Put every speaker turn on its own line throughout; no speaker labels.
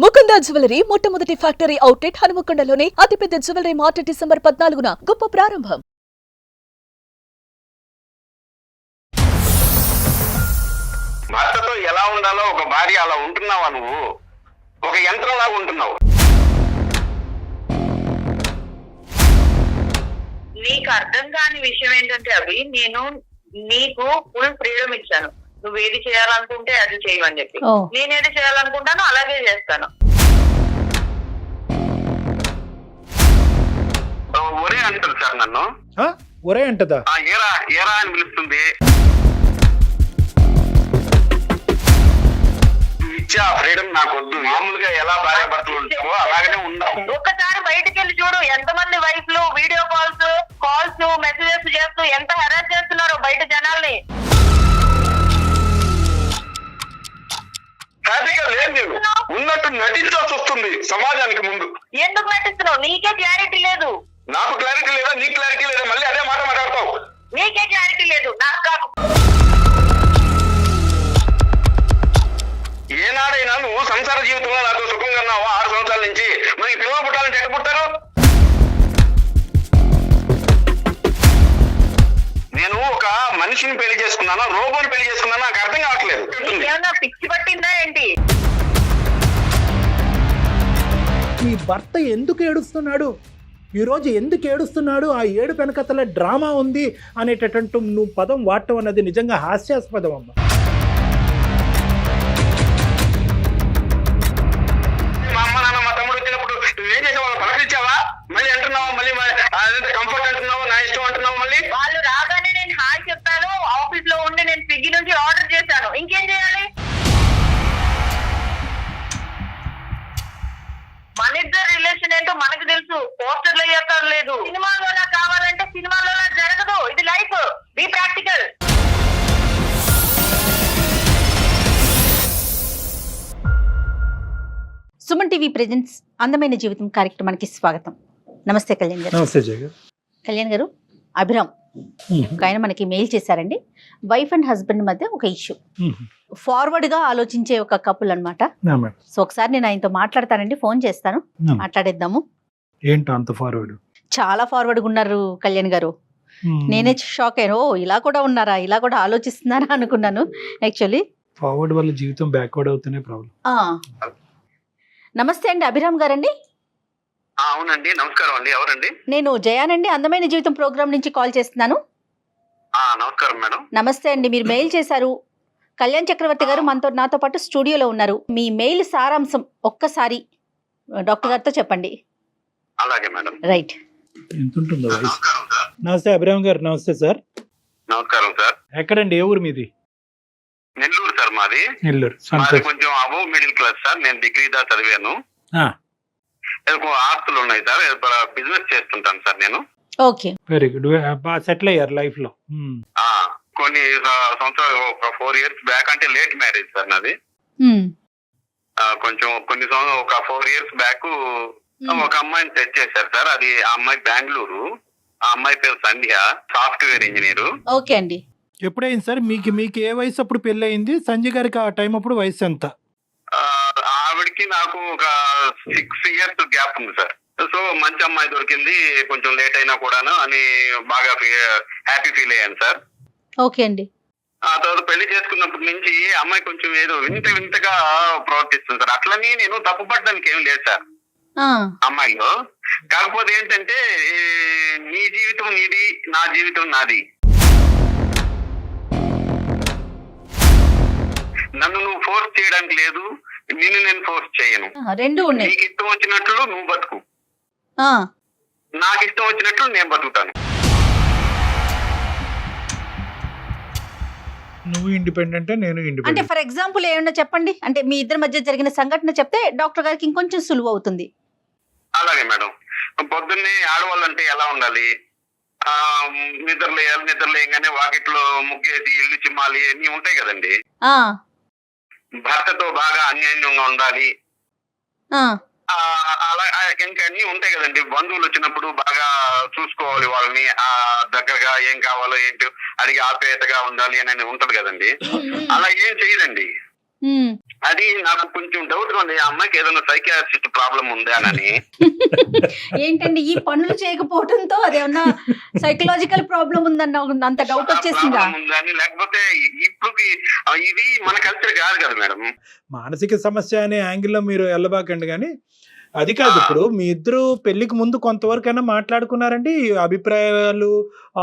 Mukunda jewellery మొట్టమొదటి factory outlet హనుమకొండలోనే అతిపెద్ద jewellery mart December 14న గొప్ప ప్రారంభం.
భర్తతో ఎలా ఉండాలో ఒక భార్య అలా ఉంటున్నావా నువ్వు? ఒక యంత్రంలాగా ఉంటున్నావు.
నీకు అర్థం కాని విషయం ఏంటంటే అవి నేను నీకు ఫుల్ ఫ్రీడమ్ ఇచ్చాను. నువ్వు ఏది చేయాలనుకుంటే అది చేయమని చెప్పి నేనేది చేయాలనుకుంటానో అలాగే చేస్తాను.
ఒరే అంటారు సార్ నన్ను.
ఒరే అంటదా?
ఏరా ఏరా అని పిలుస్తుంది. ఇచ్చే ఆ ఫ్రీడమ్ నాకు వద్దు. మామూలుగా ఎలా భార్య భర్తలు ఉంటావో అలాగనే ఉండాలి.
ఒక్కసారి బయటికి వెళ్ళి చూడు, ఎంతమంది వైఫ్లు వీడియో కాల్స్ మెసేజెస్ చేస్తూ ఎంత హెరాస్ చేస్తున్నారో బయట జనాల్ని.
హ్యాపీగా లేదు, నేను ఉన్నట్టు నటించాల్సి వస్తుంది సమాజానికి ముందు.
ఎందుకు నటిస్తున్నావు? నీకే క్లారిటీ లేదు.
నాకు క్లారిటీ లేదా? నీ క్లారిటీ లేదా? మళ్ళీ అదే మాట మాట్లాడతావు.
నీకే క్లారిటీ లేదు, నాకు కాదు.
ఏనాడైనా నువ్వు సంసార జీవితంలో నాతో సుఖంగా ఉన్నావా? 6 సంవత్సరాల నుంచి. మరి పిల్లలు పుట్టాలంటే ఎక్కడ పుట్టారు? నేను ఒక మనిషిని పెళ్లి చేసుకున్నానా, రోబోని పెళ్లి చేసుకున్నానా నాకు అర్థం కావట్లేదు.
ఏమన్నా పిచ్చి పట్టిందా ఏంటి?
మీ భర్త ఎందుకు ఏడుస్తున్నాడు, ఈరోజు ఎందుకు ఏడుస్తున్నాడు, ఆ ఏడు వెనకతల డ్రామా ఉంది అనేటటువంటి నువ్వు పదం వాడటం అన్నది నిజంగా హాస్యాస్పదం అమ్మా.
మా అమ్మ నాన్న మా తమ్ముడు వచ్చినప్పుడు నువ్వేం చేసావు? వాళ్ళు పలకరించావా? మళ్ళీ అంటున్నావు, మళ్ళీ కంఫర్ట్ అంటున్నావు, నా ఇష్టం అంటున్నావు. మళ్ళీ
వాళ్ళు రాగానే నేను హాయ్ చెప్పాను. ఆఫీస్ లో ఉండి నేను స్విగ్గీ నుంచి ఆర్డర్ చేశాను. ఇంకేం చేయాలి? మన ఇద్దరు రిలేషన్ ఏంటో మనకు తెలుసు. పోస్టర్లు అయ్యక్కర్లేదు. సినిమాలో కావాలంటే సినిమాలో జరగదు. ఇది life. Be practical.
Suman TV presents అందమైన జీవితం కార్యక్రమానికి స్వాగతం. నమస్తే కళ్యాణ్ గారు.
నమస్తే జయ గారు.
కళ్యాణ్ గారు, అభిరామ్ ఒక ఆయన మనకి మెయిల్ చేశారండి. వైఫ్ అండ్ హస్బెండ్ మధ్య ఒక ఇష్యూ, ఫార్వర్డ్ గా ఆలోచించే ఒక కపుల్ అన్నమాట. సో ఒకసారి నేను ఆయనతో మాట్లాడతానండి, ఫోన్ చేస్తాను, మాట్లాడేద్దాము.
ఏంటో అంత ఫార్వర్డ్?
చాలా ఫార్వర్డ్ గా ఉన్నారు కళ్యాణ్ గారు. నేనే షాక్ అయ్యాను. ఓ ఇలా కూడా ఉన్నారా, ఇలా కూడా ఆలోచిస్తున్నారా అనుకున్నాను. యాక్చువల్లీ
ఫార్వర్డ్ వల్ల జీవితం బ్యాక్వర్డ్ అవుతూనే ప్రాబ్లం.
నమస్తే అండి, అభిరామ్ గారండి.
అవునండి, నమస్కారం అండి. ఎవరండి?
నేను జయానండి, అందమైన జీవితం ప్రోగ్రామ్ నుంచి కాల్ చేస్తున్నాను.
నమస్కారం మేడం.
నమస్తే అండి, మీరు మెయిల్ చేశారు. కళ్యాణ్ చక్రవర్తి గారు నాతో పాటు స్టూడియోలో ఉన్నారు. మీ మెయిల్ సారాంశం ఒక్కసారి డాక్టర్ గారితో చెప్పండి.
అలాగే మేడం.
రైట్.
ఎంత ఉంటుందో వయసు? నమస్తే అభిరామ్ గారు. నమస్తే సార్.
నమస్కారం సార్.
ఎక్కడండి, ఏ ఊరు మీది?
నెల్లూరు సార్ మాది.
నెల్లూరు.
కొంచెం అబోవ్ మిడిల్ క్లాస్ సార్. నేను డిగ్రీ దా చదివాను. ఆస్తులు ఉన్నాయి సార్. బిజినెస్ చేస్తుంటాను సార్ నేను.
Okay,
very good. బాగా సెటిల్ అయ్యారు లైఫ్ లో?
కొన్ని సంవత్సరాలు, ఒక 4 years బ్యాక్, అంటే లేట్ మ్యారేజ్ సార్ నాది. కొంచెం ఒక 4 years బ్యాక్ ఒక అమ్మాయిని సెట్ చేశారు సార్. అది ఆ అమ్మాయి బెంగళూరు. ఆ అమ్మాయి పేరు సంధ్య, సాఫ్ట్వేర్ ఇంజనీర్.
ఓకే అండి.
ఎప్పుడైంది సార్ మీకు ఏ వయసు అప్పుడు పెళ్లి అయింది? సంజయ్ గారికి ఆ టైం అప్పుడు వయసు ఎంత?
ఆవిడకి నాకు ఒక 6 years గ్యాప్ ఉంది సార్. సో మంచి అమ్మాయి దొరికింది, కొంచెం లేట్ అయినా కూడాను అని బాగా హ్యాపీ ఫీల్ అయ్యాను సార్.
ఓకే అండి.
ఆ తర్వాత పెళ్లి చేసుకున్నప్పటి నుంచి అమ్మాయి కొంచెం ఏదో వింతగా ప్రవర్తిస్తుంది సార్. అట్లని నేను తప్పుపడడానికి ఏం లేదు సార్ అమ్మాయిలో. కాకపోతే ఏంటంటే, నీ జీవితం నీది, నా జీవితం నాది. నన్ను నువ్వు ఫోర్స్ చేయడానికి లేదు, నిన్ను నేను ఫోర్స్ చేయను.
రెండు ఉన్నాయి.
నీకు ఇష్టం వచ్చినట్లు నువ్వు బతుకు, నాకు ఇష్టం వచ్చినట్లు నేను బతుకుతాను.
నువ్వు ఇండిపెండెంట్, నేను
అంటే
ఇండిపెండెంట్.
ఫర్ ఎగ్జాంపుల్ ఏమన్నా చెప్పండి, అంటే మీ ఇద్దరి మధ్య జరిగిన సంఘటన చెప్తే డాక్టర్ గారికి ఇంకొంచెం సులువు అవుతుంది.
అలాగే మేడం. పొద్దున్నే ఆడవాళ్ళంటే ఎలా ఉండాలి? నిద్రలేయంగానే వాకిట్లో ముగ్గేసి ఇల్లు చిమ్మాలి, అన్ని ఉంటాయి కదండి. భర్తతో బాగా అన్యోన్యంగా ఉండాలి. అలా ఇంకా అన్ని ఉంటాయి కదండి. బంధువులు వచ్చినప్పుడు బాగా చూసుకోవాలి వాళ్ళని, దగ్గరగా ఏం కావాలో ఏంటో అడిగి ఆప్యాయతగా ఉండాలి అని ఉంటది కదండి. అలా ఏం చేయదండి. అది నాకు కొంచెం డౌట్ గా ఉంది, ఆ అమ్మాయికి ఏదైనా సైకియాట్రిస్ట్ ప్రాబ్లం ఉందా అని.
ఏంటండి ఈ పనులు చేయకపోవడంతో అదేమన్నా సైకలాజికల్ ప్రాబ్లం ఉందన్న అంత డౌట్ వచ్చేసిందా?
లేకపోతే ఇప్పుడు ఇది మన కల్చర్ కాదు కదా మేడం.
మానసిక సమస్య అనే యాంగిల్లో మీరు వెళ్ళబాకండి. కానీ అది కాదు, ఇప్పుడు మీ ఇద్దరు పెళ్లికి ముందు కొంతవరకైనా మాట్లాడుకున్నారండి? అభిప్రాయాలు,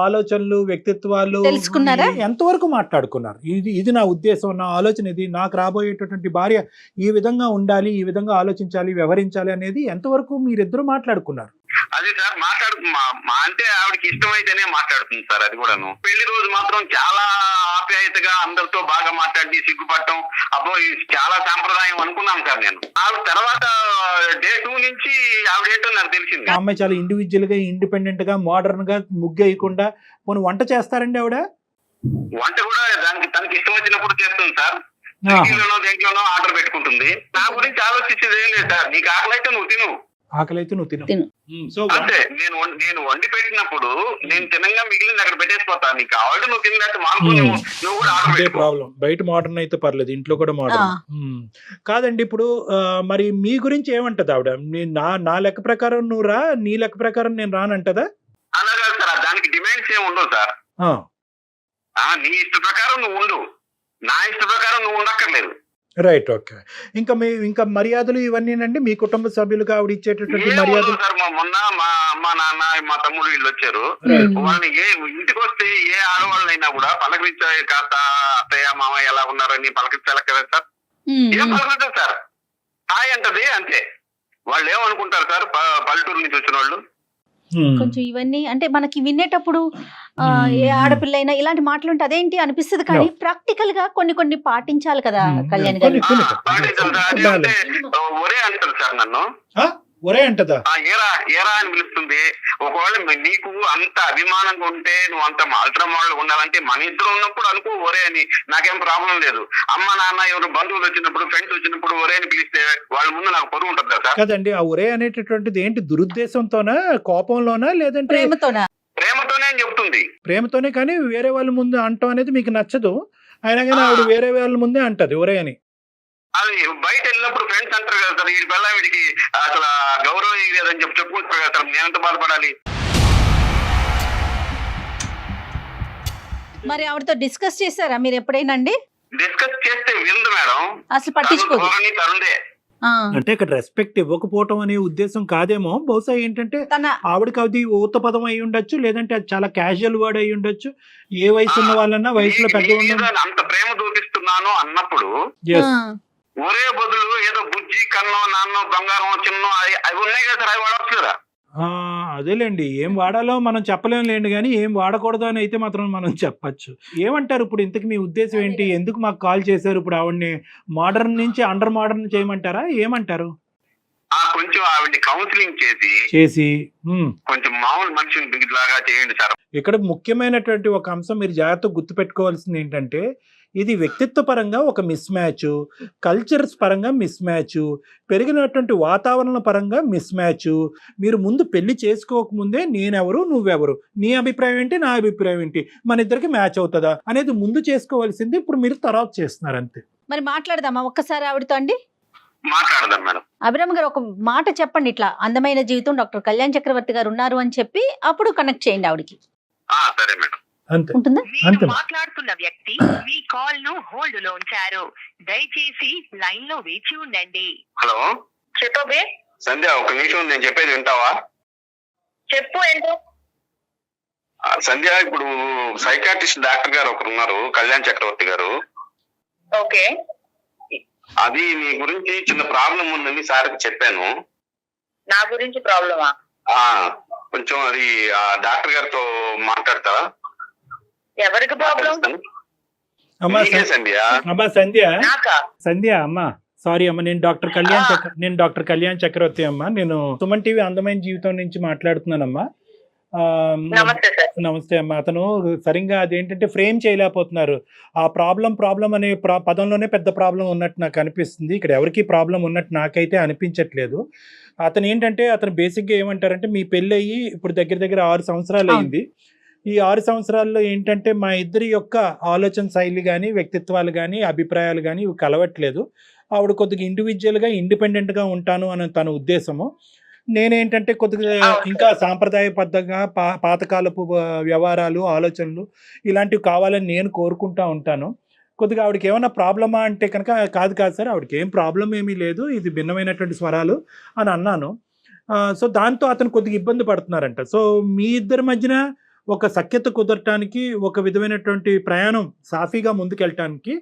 ఆలోచనలు, వ్యక్తిత్వాలు
తెలుసుకున్నారా?
ఎంతవరకు మాట్లాడుకున్నారు? ఇది నా ఉద్దేశం, నా ఆలోచన ఇది, నాకు రాబోయేటటువంటి భార్య ఈ విధంగా ఉండాలి, ఈ విధంగా ఆలోచించాలి, వ్యవహరించాలి అనేది ఎంతవరకు మీరిద్దరు మాట్లాడుకున్నారు?
అది సార్ అంటే ఆవిడకి ఇష్టమైతేనే మాట్లాడుతుంది సార్. అది కూడాను పెళ్లి రోజు మాత్రం చాలా ఆప్యాయతగా అందరితో బాగా మాట్లాడి సిగ్గుపడటం, అబ్బో ఇది చాలా సాంప్రదాయం అనుకున్నాను సార్ నేను. ఆవిడ తర్వాత డే 2 నుంచి ఆవిడేంటో నాకు తెలిసింది.
ఆ అమ్మాయి చాలా ఇండివిజువల్ గా, ఇండిపెండెంట్ గా, మోడర్న్ గా, ముగ్గేయకుండా పోనీ వంట చేస్తారండి ఆవిడ?
వంట కూడా తనకి ఇష్టం వచ్చినప్పుడు చేస్తుంది సార్. దేంట్లోనో ఆర్డర్ పెట్టుకుంటుంది. నా గురించి ఆలోచించేది ఏం లేదు సార్. నీకు ఆకలి అయితే నువ్వు తిను,
ఆకలైతే నువ్వు తిను. సో
అంతే. నేను వండి పెట్టినప్పుడు నేను తినంగా మిగిలింది అక్కడ పెట్టేసిపోతా. నీకు కావాలి నువ్వు తిన్నట్టు మానుకుని నువ్వు కూడా ఆర్డర్
అదే
పెట్టుకో.
ప్రాబ్లం. బయట మోడర్న్ అయితే పర్లేదు, ఇంట్లో కూడా మోడర్న్. కాదండి, ఇప్పుడు మరి మీ గురించి ఏమంటది ఆవిడ? నా లెక్క ప్రకారం నువ్వు రా, నీ లెక్క ప్రకారం నేను రానంటదా?
అలాగా సార్, దానికి డిమాండ్స్ ఏమి ఉండవు సార్. నీ ఇష్ట ప్రకారం నువ్వు ఉండు, నా ఇష్ట ప్రకారం నువ్వు ఉండక్కర్లేదు.
Right, okay. ఇంకా మర్యాదలు ఇవన్నీనండి మీ కుటుంబ సభ్యులుగా ఆవిడ ఇచ్చేటటువంటి మర్యాదలు?
సార్ మొన్న మా అమ్మ నాన్న మా తమ్ముడు వీళ్ళు వచ్చారు. వాళ్ళని ఇంటికి వస్తే ఏ ఆడవాళ్ళైనా కూడా పలకరించే కాస్త అత్తయ్య మామ ఎలా ఉన్నారని పలకరించాలి కదా సార్. ఏం పలకరించారు సార్, హాయ్ అంటది అంతే. వాళ్ళు ఏమనుకుంటారు సార్ పల్లెటూరు నుంచి వచ్చిన వాళ్ళు?
కొంచెం ఇవన్నీ అంటే మనకి వినేటప్పుడు ఏ ఆడపిల్ల అయినా ఇలాంటి మాటలుంటే అదేంటి అనిపిస్తుంది, కానీ ప్రాక్టికల్ గా కొన్ని పాటించాలి కదా కళ్యాణ్ గారు.
ఒరే అంటారు సార్ నన్ను.
ఒరే అంటదా?
ఏరా అని పిలుస్తుంది. ఒకవేళ నీకు అంత అభిమానంగా ఉంటే, నువ్వు అంత అల్ట్రా మోడల్ ఉండాలంటే మన ఇద్దరు ఉన్నప్పుడు అనుకో ఒరే అని, నాకేం ప్రాబ్లం లేదు. అమ్మ నాన్న ఎవరు బంధువులు వచ్చినప్పుడు, ఫ్రెండ్స్ వచ్చినప్పుడు ఒరే అని పిలిస్తే వాళ్ళ ముందు నాకు పొరుగు ఉంటుంది సార్.
కదండి, ఆ ఒరే అనేటటువంటిది ఏంటి? దురుద్దేశంతోనా, కోపంలోనా, లేదంటే
ప్రేమతోనా?
ప్రేమతోనే అని చెప్తుంది.
ప్రేమతోనే, కానీ వేరే వాళ్ళ ముందు అంటం అనేది మీకు నచ్చదు. అయినా కానీ ఆవిడ వేరే వాళ్ళ ముందే అంటది ఒరే అని.
అది బయట వెళ్ళినప్పుడు ఫ్రెండ్స్ అంటారు కదా సార్, వీడి వల్ల వీడికి అసలు గౌరవం లేదని చెప్పుకుంటారు కదా సార్. నేనంత బాధపడాలి.
మరి ఆవిడతో డిస్కస్ చేశారా మీరు ఎప్పుడైనా అండి?
డిస్కస్ చేస్తే విందు మేడం,
అసలు పట్టించుకోదు.
తరుందే.
అంటే ఇక్కడ రెస్పెక్ట్ ఇవ్వకపోవటం అనే ఉద్దేశం కాదేమో. బహుశా ఏంటంటే ఆవిడకి అది ఊత పదం అయి ఉండొచ్చు, లేదంటే అది చాలా క్యాజువల్ వర్డ్ అయి ఉండొచ్చు. ఏ వయసు ఉన్న వాళ్ళన్నా వయసులో పెద్ద
అంత ప్రేమ చూపిస్తున్నాను అన్నప్పుడు ఒరే బదులు ఏదో బుజ్జి కన్నో నాన్నో బంగారం చిన్నో అవి ఉన్నాయి కదా సార్, అవి వాడవచ్చు కదా.
అదేలేండి, ఏం వాడాలో మనం చెప్పలేం లేండి, కానీ ఏం వాడకూడదు అని అయితే మాత్రం మనం చెప్పచ్చు. ఏమంటారు ఇప్పుడు? ఇంతకు మీ ఉద్దేశం ఏంటి? ఎందుకు మాకు కాల్ చేశారు? ఇప్పుడు ఆవిడ్ని మోడర్న్ నుంచి అండర్ మోడర్న్ చేయమంటారా? ఏమంటారు?
కొంచెం ఆవిడ్ని కౌన్సిలింగ్ చేసి కొంచెం మామూలు మనిషిని లాగా చేయండి సార్.
ఇక్కడ ముఖ్యమైనటువంటి ఒక అంశం మీరు జాగ్రత్తగా గుర్తుపెట్టుకోవాల్సింది ఏంటంటే, ఇది వ్యక్తిత్వ పరంగా ఒక మిస్ మ్యాచ్, కల్చర్స్ పరంగా మిస్ మ్యాచ్, పెరిగినటువంటి వాతావరణ పరంగా మిస్ మ్యాచ్. మీరు ముందు పెళ్లి చేసుకోకముందే నేనెవరు, నువ్వెవరు, నీ అభిప్రాయం ఏంటి, నా అభిప్రాయం ఏంటి, మన ఇద్దరికి మ్యాచ్ అవుతుందా అనేది ముందు చేసుకోవాల్సింది. ఇప్పుడు మీరు తర్వాత చేస్తున్నారు అంతే.
మరి మాట్లాడదామా ఒక్కసారి ఆవిడతో అండి?
మాట్లాడదాం మేడం.
అభిరామ్ గారు ఒక మాట చెప్పండి, ఇట్లా అందమైన జీవితం డాక్టర్ కళ్యాణ్ చక్రవర్తి గారు ఉన్నారు అని చెప్పి అప్పుడు కనెక్ట్ చేయండి ఆవిడకి.
సరే మేడం.
ఉంటుందా?
మీరు మాట్లాడుతున్న వ్యక్తి మీ కాల్ ను హోల్డ్ లో ఉంచారు, దయచేసి లైన్ లో వేచి ఉండండి.
హలో
చెప్పబే
సంధ్య, ఒక నిమిషం నేను చెప్పేది వింటావా?
చెప్పు ఏంటో.
సంధ్య, ఇప్పుడు సైకాట్రిస్ట్ డాక్టర్ గారు ఒకరు ఉన్నారు, కళ్యాణ్ చక్రవర్తి గారు.
ఓకే.
అది మీ గురించి చిన్న ప్రాబ్లం ఉందని సార్కి చెప్పాను.
నా గురించి ప్రాబ్లమా?
కొంచెం అది డాక్టర్ గారితో మాట్లాడతారా?
ఎవరికి ప్రాబ్లం?
సంధ్య అమ్మా, సారీ అమ్మ, నేను డాక్టర్ కళ్యాణ్ చక్రవర్తి అమ్మా. నేను సుమన్ టీవీ అందమైన జీవితం నుంచి మాట్లాడుతున్నానమ్మా. నమస్తే అమ్మా. అతను సరిగ్గా అదేంటంటే ఫ్రేమ్ చేయలేకపోతున్నారు. ఆ ప్రాబ్లం అనే పదంలోనే పెద్ద ప్రాబ్లం ఉన్నట్టు నాకు అనిపిస్తుంది. ఇక్కడ ఎవరికి ప్రాబ్లం ఉన్నట్టు నాకైతే అనిపించట్లేదు. అతను ఏంటంటే, అతను బేసిక్గా ఏమంటారంటే, మీ పెళ్ళి అయ్యి ఇప్పుడు దగ్గర 6 సంవత్సరాలు అయింది. ఈ 6 సంవత్సరాల్లో ఏంటంటే మా ఇద్దరి యొక్క ఆలోచన శైలి కానీ, వ్యక్తిత్వాలు కానీ, అభిప్రాయాలు కానీ ఇవి కలవట్లేదు. ఆవిడ కొద్దిగా ఇండివిజువల్గా ఇండిపెండెంట్గా ఉంటాను అని తన ఉద్దేశము. నేనేంటంటే కొద్దిగా ఇంకా సాంప్రదాయబద్ధంగా పాతకాలపు వ్యవహారాలు, ఆలోచనలు ఇలాంటివి కావాలని నేను కోరుకుంటా ఉంటాను. కొద్దిగా ఆవిడకి ఏమైనా ప్రాబ్లమా అంటే కనుక కాదు సార్, ఆవిడకి ఏం ప్రాబ్లం ఏమీ లేదు, ఇది భిన్నమైనటువంటి స్వరాలు అని అన్నాను. సో దాంతో అతను కొద్దిగా ఇబ్బంది పడుతున్నారంట. సో మీ ఇద్దరి మధ్యన ఒక సఖ్యత కుదరటానికి, ఒక విధమైనటువంటి ప్రయాణం సాఫీగా ముందుకెళ్ళటానికి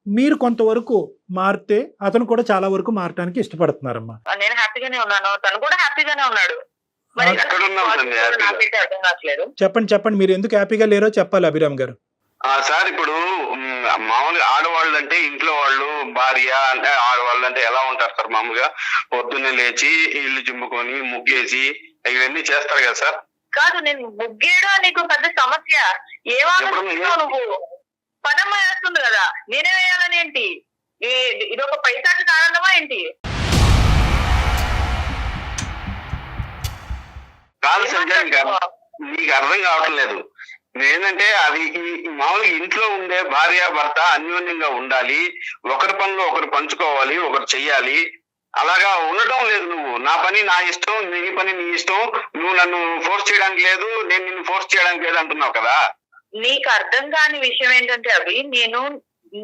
మీరు కొంతవరకు మారితే అతను కూడా చాలా వరకు మారటానికి ఇష్టపడుతున్నారమ్మా.
నేను హ్యాపీగానే ఉన్నాను, తను కూడా హ్యాపీగానే ఉన్నాడు. మరి
ఎక్కడున్నావు సంధ్య హ్యాపీగా?
నాకైతే అర్థం కావట్లేదు.
చెప్పండి మీరు ఎందుకు హ్యాపీగా లేరో చెప్పాలి అభిరామ్ గారు.
సార్ ఇప్పుడు మామూలుగా ఆడవాళ్ళు అంటే ఇంట్లో వాళ్ళు, భార్య అంటే ఆడవాళ్ళు అంటే ఎలా ఉంటారు సార్? మామూలుగా పొద్దున్నే లేచి ఇల్లు జిమ్ముకొని ముగ్గేసి ఇవన్నీ చేస్తారు కదా సార్.
కాదు, నేను ముగ్గేయడం నీకు పెద్ద సమస్య. ఏమనుకుంటున్నావు నువ్వు? పనమ్మ వేస్తుంది కదా, నేనే వేయాలని ఏంటి? ఇది ఒక పైసాకి కారణమా ఏంటి?
కాదు సంజయ్, నీకు అర్థం కావట్లేదు. ఏంటంటే అది మామూలుగా ఇంట్లో ఉండే భార్య భర్త అన్యోన్యంగా ఉండాలి, ఒకరి పనిలో ఒకరు పంచుకోవాలి, ఒకరు చెయ్యాలి. అలాగా ఉండటం లేదు. నువ్వు నా పని నా ఇష్టం, నీ పని నీ ఇష్టం, నువ్వు నన్ను ఫోర్స్ చేయడానికి లేదు, నేను నిన్ను ఫోర్స్ చేయడానికి లేదు అంటున్నావు కదా.
నీకు అర్థం కాని విషయం ఏంటంటే అవి, నేను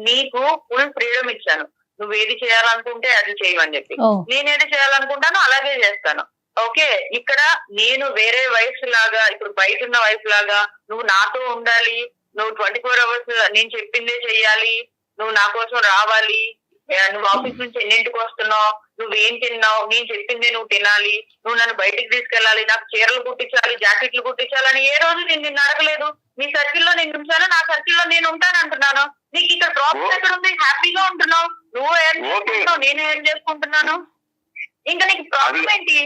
నీకు ఫుల్ ఫ్రీడమ్ ఇచ్చాను. నువ్వు ఏది చేయాలనుకుంటే అది చేయమని చెప్పి. నేనేది చేయాలనుకుంటానో అలాగే చేస్తాను. ఓకే, ఇక్కడ నేను వేరే వైఫ్ లాగా, ఇప్పుడు బయట ఉన్న వైఫ్ లాగా నువ్వు నాతో ఉండాలి, నువ్వు 24 hours నేను చెప్పిందే చెయ్యాలి, నువ్వు నా కోసం రావాలి, నువ్వు ఆఫీస్ నుంచి ఎన్నింటికి వస్తున్నావు, నువ్వేం తిన్నావు, నేను చెప్పిందే నువ్వు తినాలి, నువ్వు నన్ను బయటికి తీసుకెళ్ళాలి, నాకు చీరలు కుట్టించాలి, జాకెట్లు కుట్టించాలని ఏ రోజు నేను నిన్ను అడగలేదు. నీ సర్కిల్లో నేను ఉంచాను, నా సర్కిల్లో నేను ఉంటాను అంటున్నాను. నీకు ఇక్కడ ప్రాబ్లం ఎక్కడ ఉంది? హ్యాపీగా ఉంటున్నావు, నువ్వు ఏం చేసుకుంటున్నావు, నేను ఏం చేసుకుంటున్నాను, ఇంకా నీకు ప్రాబ్లం ఏంటి?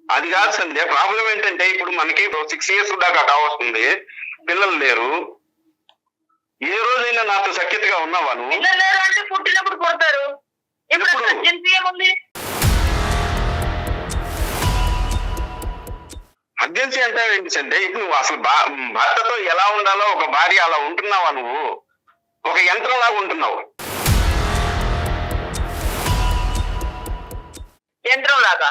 అది కాదు సంధ్య, ప్రాబ్లం ఏంటంటే ఇప్పుడు మనకి 6 years దాకా కావస్తుంది, పిల్లలు లేరు. ఏ రోజైనా నాతో సఖ్యతగా ఉన్నావా నువ్వు?
పిల్లలు లేరు అంటే పుట్టినప్పుడు పుడతారు. ఇప్పుడు అర్జెన్సీ ఏముంది?
అర్జెన్సీ అంటే ఏంటి సంధ్య? ఇప్పుడు నువ్వు అసలు భర్తతో ఎలా ఉండాలో ఒక భార్య అలా ఉంటున్నావా? నువ్వు ఒక యంత్రం లాగా ఉంటున్నావు.
యంత్రం లాగా?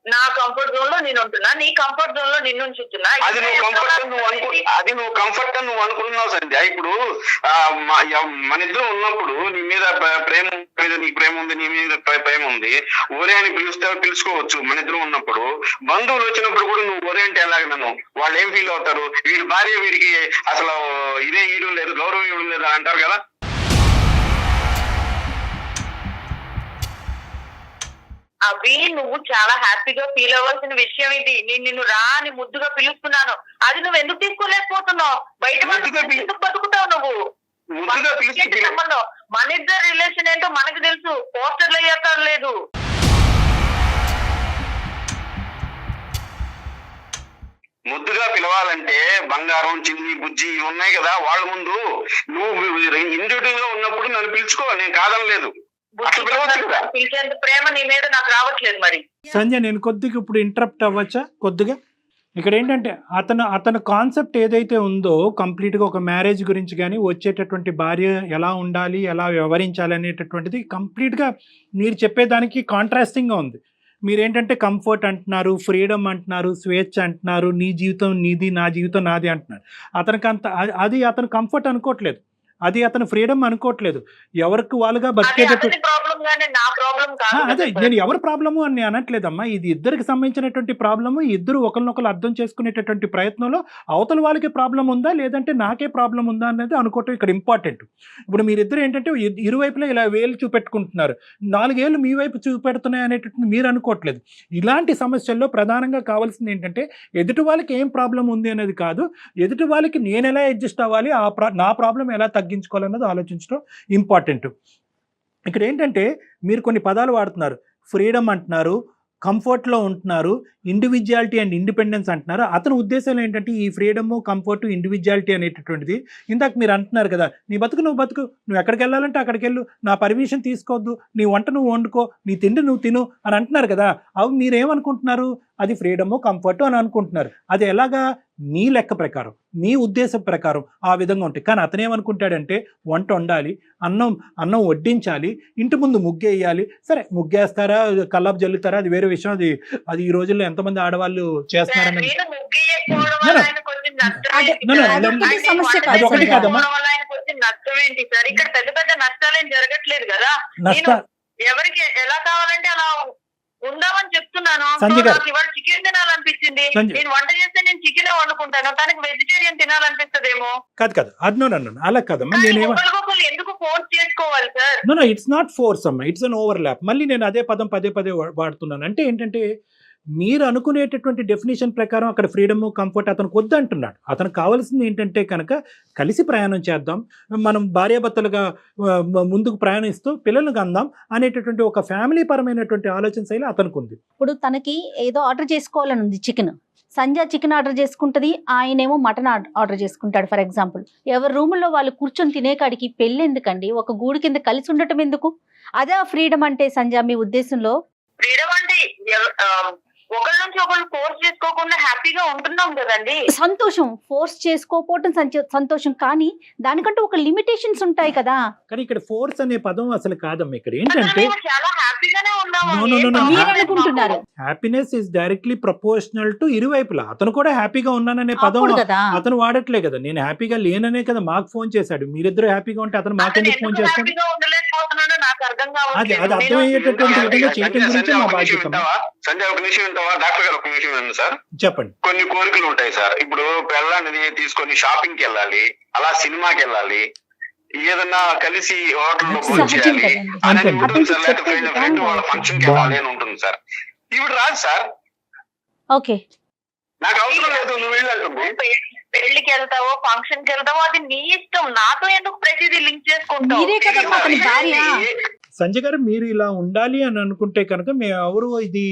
నా కంఫర్ట్ జోన్ లో నేను ఉంటున్నా, నీ కంఫర్ట్ జోన్ లో నిన్ను ఉంచుతున్నా.
అది నువ్వు కంఫర్ట్ అని నువ్వు అనుకుంటున్నావు సంధ్య. ఇప్పుడు మన ఇద్దరు ఉన్నప్పుడు నీ మీద ప్రేమ మీద నీకు ప్రేమ ఉంది, నీ మీద ప్రేమ ఉంది, ఒరే అని పిలుచుకోవచ్చు. మన ఇద్దరు ఉన్నప్పుడు బంధువులు వచ్చినప్పుడు కూడా నువ్వు ఒరే అంటే ఎలాగ నన్ను వాళ్ళు ఏం ఫీల్ అవుతారు? వీడి భార్య వీడికి అసలు ఇదే ఇవ్వడం లేదు, గౌరవం ఇవ్వడం లేదు అని అంటారు కదా.
అవి నువ్వు చాలా హ్యాపీగా ఫీల్ అవ్వాల్సిన విషయం ఇది. నేను నిన్ను రా అని ముద్దుగా పిలుస్తున్నాను, అది నువ్వు ఎందుకు తీసుకోలేకపోతున్నావు? బయట ఎందుకు బతుకుతావు నువ్వు? సంబంధం మన ఇద్దరు రిలేషన్ ఏంటో మనకు తెలుసు, పోస్టర్లు అయ్యాక లేదు.
ముద్దుగా పిలవాలంటే బంగారం, చిన్ని, బుజ్జి ఇవి ఉన్నాయి కదా. వాళ్ళ ముందు నువ్వు ఇండివిజువల్ గా ఉన్నప్పుడు నన్ను పిలుచుకోవాలి, నేను కాదనలేదు.
పిలిచేంత ప్రేమ నీ మీద నాకు రావట్లేదు. మరి
సంజయ్, నేను కొద్దిగా ఇప్పుడు ఇంటరప్ట్ అవ్వచ్చా? కొద్దిగా ఇక్కడ ఏంటంటే అతను కాన్సెప్ట్ ఏదైతే ఉందో కంప్లీట్గా ఒక మ్యారేజ్ గురించి కానీ, వచ్చేటటువంటి భార్య ఎలా ఉండాలి, ఎలా వ్యవహరించాలి అనేటటువంటిది కంప్లీట్గా మీరు చెప్పేదానికి కాంట్రాస్టింగ్గా ఉంది. మీరేంటంటే కంఫర్ట్ అంటున్నారు, ఫ్రీడమ్ అంటున్నారు, స్వేచ్ఛ అంటున్నారు, నీ జీవితం నీది, నా జీవితం నాది అంటున్నారు. అది అతను కంఫర్ట్ అనుకోవట్లేదు, అది అతను ఫ్రీడమ్ అనుకోవట్లేదు. ఎవరికి వాళ్ళుగా బతికేటట్టు. అదే నేను ఎవరి ప్రాబ్లము అని నేను అనట్లేదమ్మా, ఇది ఇద్దరికి సంబంధించినటువంటి ప్రాబ్లము. ఇద్దరు ఒకరినొకరు అర్థం చేసుకునేటటువంటి ప్రయత్నంలో అవతల వాళ్ళకి ప్రాబ్లం ఉందా లేదంటే నాకే ప్రాబ్లం ఉందా అనేది అనుకోవటం ఇక్కడ ఇంపార్టెంట్. ఇప్పుడు మీరిద్దరు ఏంటంటే ఇరువైపులా ఇలా వేలు చూపెట్టుకుంటున్నారు, 4 ఏళ్ళు మీ వైపు చూపెడుతున్నాయి అనేటటువంటి మీరు అనుకోవట్లేదు. ఇలాంటి సమస్యల్లో ప్రధానంగా కావాల్సింది ఏంటంటే ఎదుటి వాళ్ళకి ఏం ప్రాబ్లం ఉంది అనేది కాదు, ఎదుటి వాళ్ళకి నేను ఎలా అడ్జస్ట్ అవ్వాలి, నా ప్రాబ్లం ఎలా తగ్గించుకోవాలన్నది ఆలోచించడం ఇంపార్టెంట్. ఇక్కడ ఏంటంటే మీరు కొన్ని పదాలు వాడుతున్నారు, ఫ్రీడమ్ అంటున్నారు, కంఫర్ట్లో ఉంటున్నారు, ఇండివిజువాలిటీ అండ్ ఇండిపెండెన్స్ అంటున్నారు. అతని ఉద్దేశం ఏంటంటే ఈ ఫ్రీడము, కంఫర్ట్, ఇండివిజువాలిటీ అనేటటువంటిది ఇందాక మీరు అంటున్నారు కదా, నీ బతుకు నువ్వు బతుకు, నువ్వు ఎక్కడికి వెళ్ళాలంటే అక్కడికి వెళ్ళు, నా పర్మిషన్ తీసుకోవద్దు, నీ వంట నువ్వు వండుకో, నీ తిండి నువ్వు తిను అని అంటున్నారు కదా. అవి మీరేమనుకుంటున్నారు, అది ఫ్రీడము, కంఫర్ట్ అని అనుకుంటున్నారు. అది ఎలాగా, మీ లెక్క ప్రకారం, మీ ఉద్దేశం ప్రకారం ఆ విధంగా ఉంటాయి. కానీ అతను ఏమనుకుంటాడంటే వంట వండాలి, అన్నం వడ్డించాలి, ఇంటి ముందు ముగ్గేయాలి. సరే ముగ్గేస్తారా, కల్లాపు జల్లుతారా, అది వేరే విషయం. అది ఈ రోజుల్లో ఎంతమంది ఆడవాళ్ళు చేస్తున్నారని
నేను ముగ్గేయకపోవడం వల్ల ఆయనకు కొంచెం నష్టం ఏంటి
No, no,
sir?
no, no,
ఆయన
సమస్య
వంట
కాదు.
ఒకటి కాదమ్మా.
చేసుకోవడం వల్ల ఆయనకు కొంచెం నష్టం ఏంటి సార్? ఇక్కడ పెద్ద పెద్ద నష్టాలేం జరగట్లేదు కదా.
నష్ట
నేను ఎవరికి ఎలా కావాలంటే అలా ఉందామని చెప్తున్నాను. సో
సంజయ్ గారు.
నాకు ఇవాళ చికెన్ తినాలనిపించింది,
సంజయ్.
నేను వంట చేస్తే నేను చికెన్ వండుకుంటాను, తనకి వెజిటేరియన్ తినాలనిపిస్తుందేమో.
కాదు అన్నో అలా కాదమ్మా.
కానీ
నేనేమో
ఒకరికొకరు ఎందుకు ఫోర్స్ చేసుకోవాలి sir?
No it's not force అమ్మా, ఇట్స్ అన్ ఓవర్లాప్. మళ్ళీ నేను అదే పదం పదే వాడుతున్నాను. అంటే ఏంటంటే మీరు అనుకునేటటువంటి డెఫినేషన్ ప్రకారం అక్కడ ఫ్రీడము, కంఫర్ట్ అతనికి వద్దంటున్నాడు. అతనికి కావాల్సింది ఏంటంటే కనుక కలిసి ప్రయాణం చేద్దాం, మనం భార్యాభర్తలుగా ముందుకు ప్రయాణిస్తూ పిల్లలకు అందాం అనేటటువంటి ఒక ఫ్యామిలీ పరమైనటువంటి ఆలోచన శైలి అతనికి ఉంది.
ఇప్పుడు తనకి ఏదో ఆర్డర్ చేసుకోవాలని ఉంది, చికెన్. సంధ్య చికెన్ ఆర్డర్ చేసుకుంటది, ఆయనేమో మటన్ ఆర్డర్ చేసుకుంటాడు ఫర్ ఎగ్జాంపుల్. ఎవరి రూముల్లో వాళ్ళు కూర్చొని తినేకాడికి పెళ్ళి ఎందుకండి? ఒక గూడు కింద కలిసి ఉండటం ఎందుకు? అదే ఫ్రీడమ్ అంటే సంధ్య మీ ఉద్దేశంలో?
ఫ్రీడమ్ అంటే ఒకరి నుంచి ఒకరు ఫోర్స్ చేసుకోకుండా హ్యాపీగా ఉంటున్నాం కదండి.
సంతోషం, ఫోర్స్ చేసుకోకపోవటం సంతోషం, కానీ దానికంటూ ఒక లిమిటేషన్స్ ఉంటాయి కదా.
కానీ ఇక్కడ ఫోర్స్ అనే పదం అసలు కాదమ్మా. ఇక్కడ ఏంటంటే
మేము చాలా హ్యాపీగానే ఉన్నాము.
No, no, no, no.
మీరు అనుకుంటున్నారు
happiness is directly proportional to ఇరువైపులా. అతను కూడా హ్యాపీగా ఉన్నాననే పదం
అప్పుడు కదా.
అతను వాడట్లే కదా. నేను హ్యాపీగా లేననే కదా మాకు ఫోన్ చేశాడు. మీరిద్దరు హ్యాపీగా ఉంటే అతను మాకెందుకు ఫోన్ చేస్తాడు?
హ్యాపీగా ఉండలేకపోతున్నానో నాకు అర్థం
అది
కావట్లేదు.
అర్థమయ్యేటటువంటి విధంగా చేయడం గురించి మా బాధ్యత.
సంజయ్ ఒక నిమిషం వింటావా? డాక్టర్ గారు ఒక నిమిషం వినండి సార్.
చెప్పండి.
కొన్ని కోరికలు ఉంటాయి సార్. ఇప్పుడు పిల్లల్ని తీసుకొని షాపింగ్ కి వెళ్ళాలి, అలా సినిమాకి వెళ్ళాలి, ఏదన్నా కలిసి హోటల్లో భోజనం
సహజం
చేయాలి
కదండి.
అని ఉంటుంది
అతనికి
సార్. లేకపోతే
చెప్పేది
ఫ్రెండ్ వాళ్ళ
కాదు.
ఫంక్షన్ కి వెళ్ళాలి అని ఉంటుంది సార్. ఇప్పుడు రాదు సార్,
ఓకే,
నాకు అవసరం లేదు, నువ్వు వెళ్ళాలి.
పెళ్లికి వెళ్తావో ఫంక్షన్ కి వెళ్తావో అది నీ ఇష్టం, నాతో ఎందుకు ప్రతిదీ లింక్ చేసుకుంటావు?
మీరే కదా అతని భార్య.
సంజయ్ గారు మీరు ఇలా ఉండాలి అని అనుకుంటే కనుక మేము ఎవరు ఇది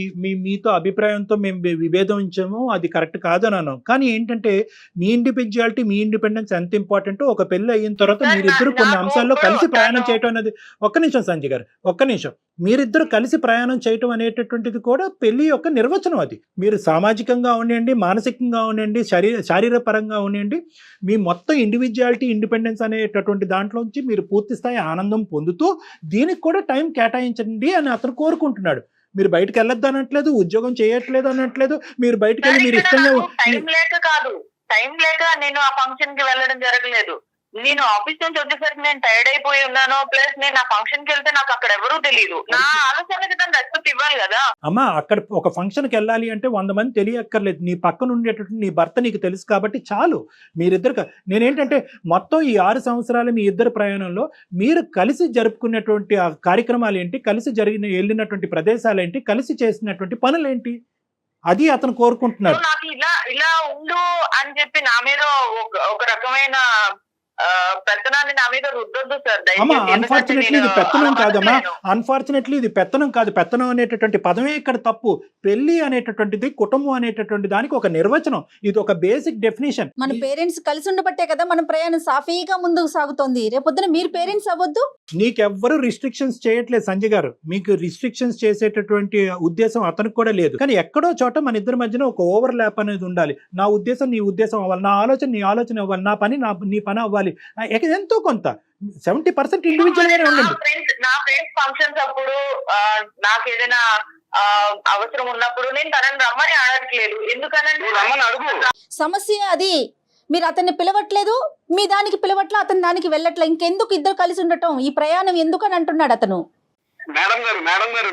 మీతో అభిప్రాయంతో మేము విభేదించాము, అది కరెక్ట్ కాదని అన్నాం. కానీ ఏంటంటే మీ ఇండివిజువాలిటీ, మీ ఇండిపెండెన్స్ ఎంత ఇంపార్టెంట్. ఒక పెళ్లి అయిన తర్వాత మీరిద్దరు కొన్ని అంశాల్లో కలిసి ప్రయాణం చేయటం అనేది, ఒక్క నిమిషం సంజయ్ గారు, ఒక్క నిమిషం, మీరిద్దరు కలిసి ప్రయాణం చేయటం అనేటటువంటిది కూడా పెళ్లి యొక్క నిర్వచనం. అది మీరు సామాజికంగా ఉండండి, మానసికంగా ఉండండి, శారీరపరంగా ఉండండి, మీ మొత్తం ఇండివిజువాలిటీ, ఇండిపెండెన్స్ అనేటటువంటి దాంట్లోంచి మీరు పూర్తి స్థాయి ఆనందం పొందుతూ దీనికి కూడా టైం కేటాయించండి అని అతను కోరుకుంటున్నాడు. మీరు బయటకు వెళ్ళొద్దు అనట్లేదు, ఉద్యోగం చేయట్లేదు అనట్లేదు, మీరు బయటకు వెళ్ళి మీరు ఇష్టంగా
టైం లేక కాదు, టైం లేక నేను ఆ ఫంక్షన్ కి వెళ్ళడం జరగలేదు. నేను ఆఫీస్ నుంచి వచ్చేసరికి నేను టైర్డ్ అయిపోయి ఉన్నాను, ప్లస్ నేను ఆ ఫంక్షన్ కి వెళ్తే నాకు అక్కడ ఎవరూ తెలియదు. నా ఆలోచనకి దాన్ని రెస్పెక్ట్ ఇవ్వాలి కదా.
అమ్మా అక్కడ ఒక ఫంక్షన్కి వెళ్ళాలి అంటే 100 మంది తెలియక్కర్లేదు, నీ పక్కన ఉండేటటువంటి నీ భర్త నీకు తెలుసు కాబట్టి చాలు. మీరిద్దరు నేనేంటంటే మొత్తం ఈ 6 సంవత్సరాలు మీ ఇద్దరు ప్రయాణంలో మీరు కలిసి జరుపుకున్నటువంటి ఆ కార్యక్రమాలు ఏంటి, కలిసి వెళ్ళినటువంటి ప్రదేశాలు ఏంటి, కలిసి చేసినటువంటి పనులు ఏంటి, అది అతను కోరుకుంటున్నాడు.
నాకు ఇలా ఉండు అని చెప్పి నా మీద ఒక రకమైన పెత్తనాన్ని నా మీద రుద్దొద్దు సార్.
అమ్మా అన్ఫార్చునేట్లీ ఇది పెత్తనం కాదమ్మా, అన్ఫార్చునేట్లీ ఇది పెత్తనం కాదు. పెత్తనం అనేటటువంటి పదమే ఇక్కడ తప్పు. పెళ్లి అనేటటువంటిది, కుటుంబం అనేటటువంటి దానికి ఒక నిర్వచనం, ఇది ఒక బేసిక్ డెఫినేషన్.
మన పేరెంట్స్ కలిసి ఉండబట్టే కదా మన ప్రయాణం సాఫీగా ముందుకు సాగుతోంది. రేపొద్దున మీరు పేరెంట్స్ అవ్వద్దు.
నీకెవ్వరు రిస్ట్రిక్షన్స్ చేయట్లేదు సంజయ్ గారు, మీకు రిస్ట్రిక్షన్స్ చేసేటటువంటి ఉద్దేశం అతనికి కూడా లేదు. కానీ ఎక్కడో చోట మన ఇద్దరి మధ్యన ఒక ఓవర్ ల్యాప్ అనేది ఉండాలి. నా ఉద్దేశం నీ ఉద్దేశం అవ్వాలి, నా ఆలోచన నీ ఆలోచన అవ్వాలి, నా పని నీ పని అవ్వాలి. ఎంతో కొంత 70% ఇండివిజువల్ గానే ఉండండి.
నా ఫ్రెండ్స్ ఫంక్షన్స్ అప్పుడు నాకు ఏదైనా అవసరం ఉన్నప్పుడు నేను తనని రమ్మని అడగట్లేదు. ఎందుకనంటే
రమ్మని అడుగు.
సమస్య అది. మీరు అతన్ని పిలవట్లేదు, మీ దానికి పిలవట్లే, అతని దానికి వెళ్ళట్లే. ఇంకెందుకు ఇద్దరు కలిసి ఉండటం? ఈ ప్రయాణం ఎందుకు అని అంటున్నాడు అతను.
మేడం గారు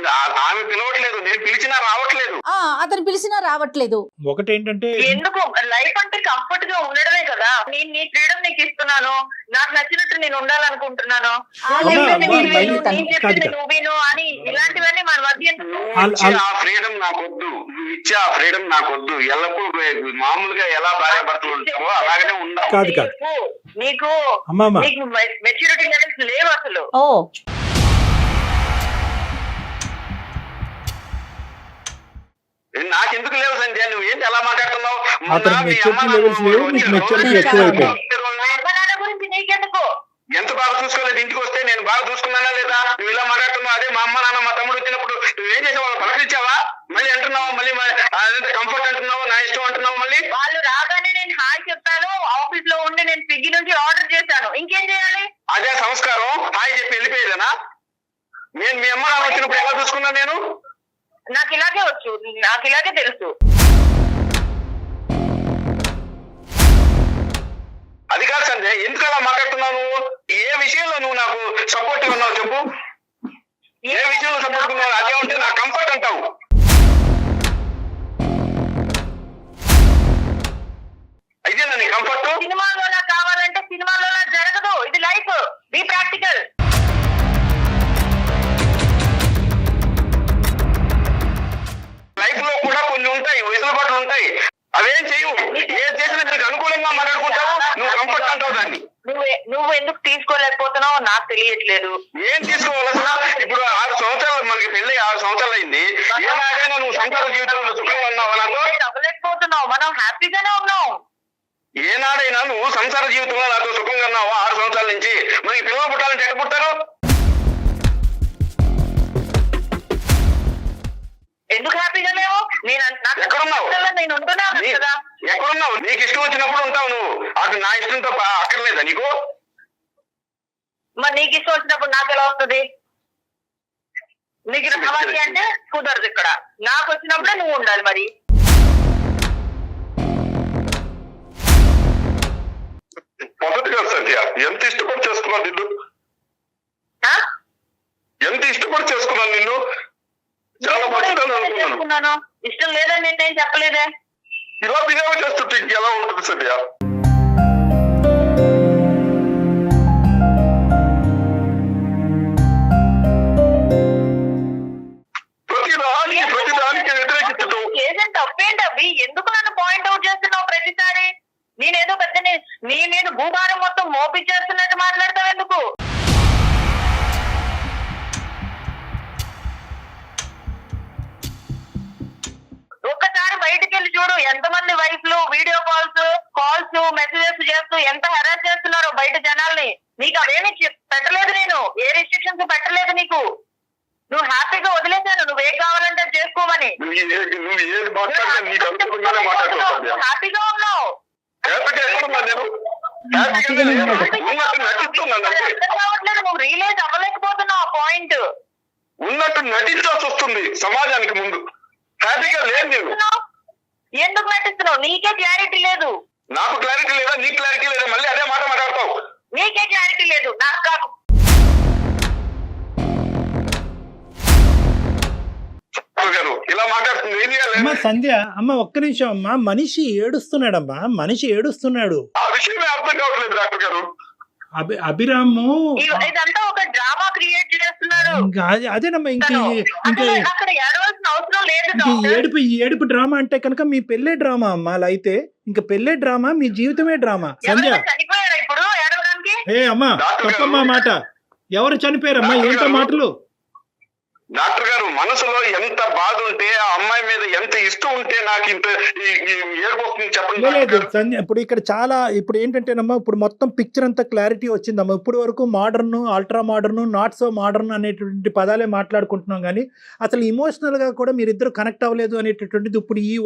ఆమె పిలవట్లేదు, నేను పిలిచినా రావట్లేదు.
అతను పిలిచినా రావట్లేదు.
ఒకటేంటంటే
ఎందుకు లైఫ్ అంటే కంఫర్ట్ గా ఉండడమే కదా. నేను నీ ఫ్రీడమ్ నీకు ఇస్తున్నాను, నాకు నచ్చినట్టు నేను ఉండాలనుకుంటున్నాను, నేను చెప్పింది నువ్వు విను అని ఇలాంటివన్నీ మన మధ్య.
ఆ ఫ్రీడమ్ నాకొద్దు, నువ్వు ఇచ్చే ఆ ఫ్రీడమ్ నాకొద్దు. ఎల్లప్పుడూ మామూలుగా ఎలా భార్యాభర్తలు ఉంటావో అలాగనే ఉండాలి.
నీకు మెచ్యూరిటీ లెవెల్స్ లేవు అసలు.
నాకెందుకు లేవు సంధ్య, నువ్వు ఏంటి ఎలా మాట్లాడుతున్నావు?
అతనికి మెచ్యూరిటీ లెవెల్స్ లేవు, మీకు మెచ్యూరిటీ ఎక్కువైపోయింది.
అమ్మ నాన్న గురించి నీకెందుకు?
ఎంత బాగా చూసుకోలేదు, ఇంటికి వస్తే నేను బాగా చూసుకున్నానా లేదా? నువ్వు ఇలా మాట్లాడుతున్నావు. అదే మా అమ్మ నాన్న మా తమ్ముడు వచ్చినప్పుడు నువ్వేం చేసావు? వాళ్ళు పలకరించావా? మళ్ళీ అంటున్నావు, మళ్ళీ అదంతా కంఫర్ట్ అంటున్నావు, నా ఇష్టం అంటున్నావు. మళ్ళీ
వాళ్ళు రాగానే నేను హాయ్ చెప్పాను, ఆఫీస్ లో ఉండి నేను స్విగ్గీ నుంచి ఆర్డర్ చేశాను, ఇంకేం చేయాలి?
అదే సంస్కారం, హాయ్ చెప్పి వెళ్ళిపోయేదేనా? నేను మీ అమ్మ నాన్న వచ్చినప్పుడు ఎలా చూసుకున్నా నేను?
నాకు ఇలాగే వచ్చు, నాకు ఇలాగే తెలుసు.
అది కాదు సంజయ్, ఎందుకు అలా మాట్లాడుతున్నావు నువ్వు? ఏ విషయంలో నువ్వు నాకు సపోర్ట్ ఉన్నావు చెప్పు? ఏ విషయంలో సపోర్ట్ ఉన్నావు? అదే ఉంటే నా కంఫర్ట్ అంటావు. అయితే నీ కంఫర్ట్
సినిమాలో కావాలంటే సినిమాలో జరగదు, ఇది లైఫ్, బీ ప్రాక్టికల్.
లైఫ్ లో కూడా కొన్ని ఉంటాయి, వెసులుబాట్లు ఉంటాయి, అవేం చేయవు. ఏం చేసినా నీకు అనుకూలంగా మాట్లాడుకుంటావు, నువ్వు కంఫర్ట్ అంటావు దాన్ని.
నువ్వు ఎందుకు తీసుకోలేకపోతున్నావు నాకు తెలియట్లేదు.
ఏం తీసుకోవాల్సిన? ఇప్పుడు 6 సంవత్సరాలు, మనకి పెళ్లి 6 సంవత్సరాలు అయింది. ఏనాడైనా నువ్వు సంసార జీవితంలో సుఖంగా ఉన్నావా నాతో?
అవ్వలేకపోతున్నావు, మనం హ్యాపీగానే ఉన్నాం.
ఏనాడైనా నువ్వు సంసార జీవితంలో నాతో సుఖంగా ఉన్నావా 6 సంవత్సరాల నుంచి? మరి పిల్లలు పుట్టాలంటే ఎక్కడ పుట్టారు?
ఎందుకు హ్యాపీగా లేవు?
ఎక్కడున్నావు?
నేను ఉంటున్నాను కదా.
ఎక్కడున్నావు? నీకు ఇష్టం వచ్చినప్పుడు ఉంటావు నువ్వు, అటు నా ఇష్టంతో అక్కర్లేదా నీకు?
మరి నీకు ఇష్టం వచ్చినప్పుడు నాకు ఎలా వస్తుంది? నీకు కావాలి అంటే కుదరదు ఇక్కడ, నాకు వచ్చినప్పుడే నువ్వు ఉండాలి. మరి
మొదటిగా సత్య, ఎంత ఇష్టపడి చేసుకున్నాను నిన్ను, ఎంత ఇష్టపడి చేసుకున్నాను నిన్ను. చాలా మంచిదని అనుకున్నాను.
ఇష్టం లేదని నేనేం చెప్పలేదే.
ఇలా బిహేవ్ చేస్తుంటే ఎలా ఉంటుంది సత్య? ప్రతిదానికి వ్యతిరేకించడం
చేసిన తప్పేంటి అవి? ఎందుకు నన్ను పాయింట్ అవుట్ చేస్తున్నావు ప్రతిసారి? నేనేదో పెద్ద నీ మీద భూభారం మొత్తం మోపించేస్తున్నట్టు మాట్లాడతావు ఎందుకు? ఒక్కసారి బయటికి వెళ్ళి చూడు, ఎంతమంది వైఫ్లు వీడియో కాల్స్ మెసేజెస్ చేస్తూ ఎంత హెరాస్ చేస్తున్నారో బయట జనాల్ని. నీకు అవేమి పెట్టలేదు, నేను ఏ రిస్ట్రిక్షన్స్ పెట్టలేదు నీకు. నువ్వు హ్యాపీగా వదిలేశాను, నువ్వేం కావాలంటే చేసుకోమని. హ్యాపీగా ఉన్నావు. అర్థం కావట్లేదు, నువ్వు రియలైజ్ అవ్వలేకపోతున్నావు ఆ పాయింట్.
ఉన్నట్టు నటించాల్సి వస్తుంది సమాజానికి ముందు. హ్యాపీగా లేదు నేను.
ఎందుకు నటిస్తున్నావు? నీకే క్లారిటీ లేదు.
నాకు క్లారిటీ లేదా? నీకు క్లారిటీ లేదా? మళ్ళీ అదే మాట మాట్లాడతావు.
నీకే క్లారిటీ లేదు, నాకు కాదు.
ఇలా మాట్లాడుతుంది ఏం చేయాలి?
అమ్మా సంధ్య, అమ్మ ఒక్క నిమిషం అమ్మా. మనిషి ఏడుస్తున్నాడమ్మా, మనిషి ఏడుస్తున్నాడు.
ఆ విషయమే అర్థం కావట్లేదు డాక్టర్ గారు.
అభిరాము
ఇదంతా ఒక డ్రామా క్రియేట్ చేస్తున్నారు.
అదేనమ్మా.
అక్కడ ఏడవలసిన అవసరం లేదు.
ఏడుపు డ్రామా అంటే కనుక మీ పెళ్ళే డ్రామా అమ్మా. అలా అయితే ఇంకా పెళ్ళే డ్రామా, మీ జీవితమే డ్రామా. సంధ్య
చనిపోయారా ఇప్పుడు ఏడవడానికి?
అమ్మా తప్పమ్మా మాట. ఎవరు చనిపోయారమ్మా? ఏంటో మాటలు?
డాక్టర్ గారు, మనసులో ఎంత బాధ ఉంటే, ఆ అమ్మాయి మీద ఎంత ఇష్టం ఉంటే నాకు ఇంత ఏడుపోతుంది చెప్పండి.
లేదు సంధ్య, ఇప్పుడు ఇక్కడ చాలా ఇప్పుడు ఏంటంటేనమ్మా, ఇప్పుడు మొత్తం పిక్చర్ అంతా క్లారిటీ వచ్చిందమ్మా. ఇప్పుడు వరకు modern, ultra modern, not so modern అనేటువంటి పదాలే మాట్లాడుకుంటున్నాం, కానీ అసలు ఇమోషనల్గా కూడా మీరిద్దరు కనెక్ట్ అవ్వలేదు అనేటటువంటిది ఇప్పుడు ఈ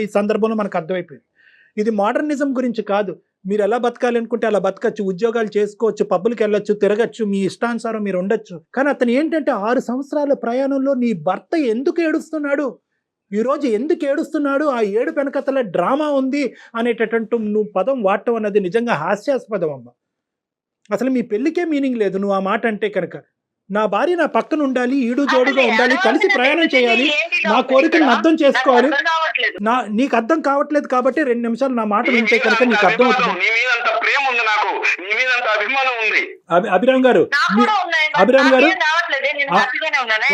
ఈ సందర్భంలో మనకు అర్థమైపోయింది. ఇది మోడర్నిజం గురించి కాదు. మీరు ఎలా బతకాలి అనుకుంటే అలా బతకచ్చు, ఉద్యోగాలు చేసుకోవచ్చు, పబ్బులకి వెళ్ళొచ్చు, తిరగచ్చు, మీ ఇష్టానుసారం మీరు ఉండొచ్చు. కానీ అతను ఏంటంటే 6 సంవత్సరాల ప్రయాణంలో నీ భర్త ఎందుకు ఏడుస్తున్నాడు, ఈరోజు ఎందుకు ఏడుస్తున్నాడు, ఆ ఏడు వెనకతల డ్రామా ఉంది అనేటటువంటి నువ్వు పదం వాడటం అన్నది నిజంగా హాస్యాస్పదం అమ్మ. అసలు మీ పెళ్ళికే మీనింగ్ లేదు నువ్వు ఆ మాట అంటే కనుక. నా భార్య నా పక్కన ఉండాలి, ఈడు జోడుగా ఉండాలి, కలిసి ప్రయాణం చేయాలి, నా కోరికలను అర్థం చేసుకోవాలి. నీకు అర్థం కావట్లేదు కాబట్టి 2 నిమిషాలు నా మాట వింటే కనుక నీకు అర్థం అవుతుంది. అభిరామ్ గారు,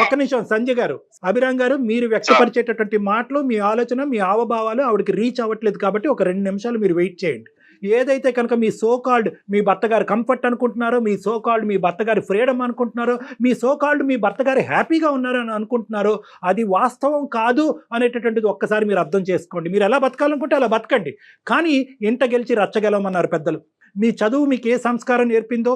ఒక్క నిమిషం సంజయ్ గారు, అభిరామ్ గారు, మీరు వ్యక్తపరిచేటటువంటి మాటలు, మీ ఆలోచన, మీ హావభావాలు ఆవిడకి రీచ్ అవ్వట్లేదు కాబట్టి ఒక 2 నిమిషాలు మీరు వెయిట్ చేయండి. ఏదైతే కనుక మీ సో కాల్డ్ మీ భర్త గారి కంఫర్ట్ అనుకుంటున్నారో, మీ సో కాల్డ్ మీ భర్త గారి ఫ్రీడమ్ అనుకుంటున్నారో, మీ సో కాల్డ్ మీ భర్త గారి హ్యాపీగా ఉన్నారని అనుకుంటున్నారో, అది వాస్తవం కాదు అనేటటువంటిది ఒక్కసారి మీరు అర్థం చేసుకోండి. మీరు ఎలా బతకాలనుకుంటే అలా బతకండి, కానీ ఇంట గెలిచి రచ్చగలమన్నారు పెద్దలు. మీ చదువు మీకు ఏ సంస్కారం నేర్పిందో,